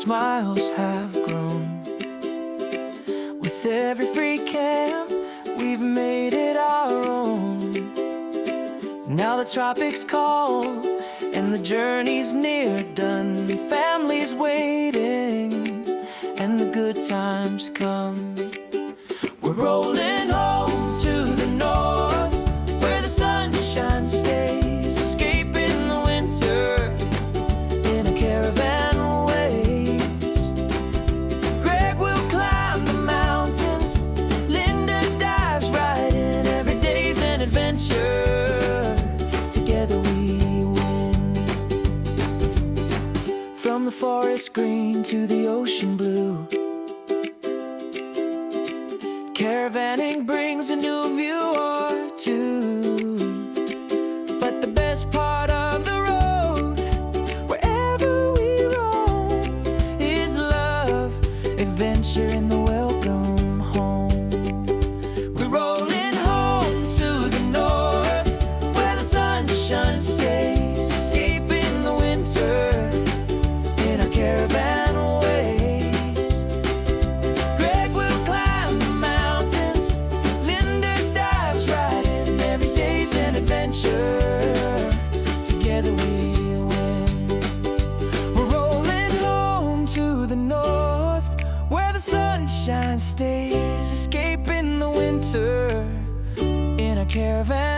smiles have grown. With every free camp, we've made it our own. Now the tropics call, and the journey's near done. Families waiting, and the good times come. We're rolling home to the north, where the sunshine stays, escaping the winter in a caravan ways. Greg will climb the mountains, Linda dives right in. Every day's an adventure, together we win. From the forest green to the ocean blue, caravanning brings a new view or two. But the best part of the road, wherever we roam, is love, adventure, and the welcome home. We're rolling home to the north, where the sunshine stays, escaping the winter in our caravan ways. Greg will climb the mountains, Linda dives right in. Every day's an adventure, together we win. We're rolling home to the north, where the sunshine stays, escaping the winter in a caravan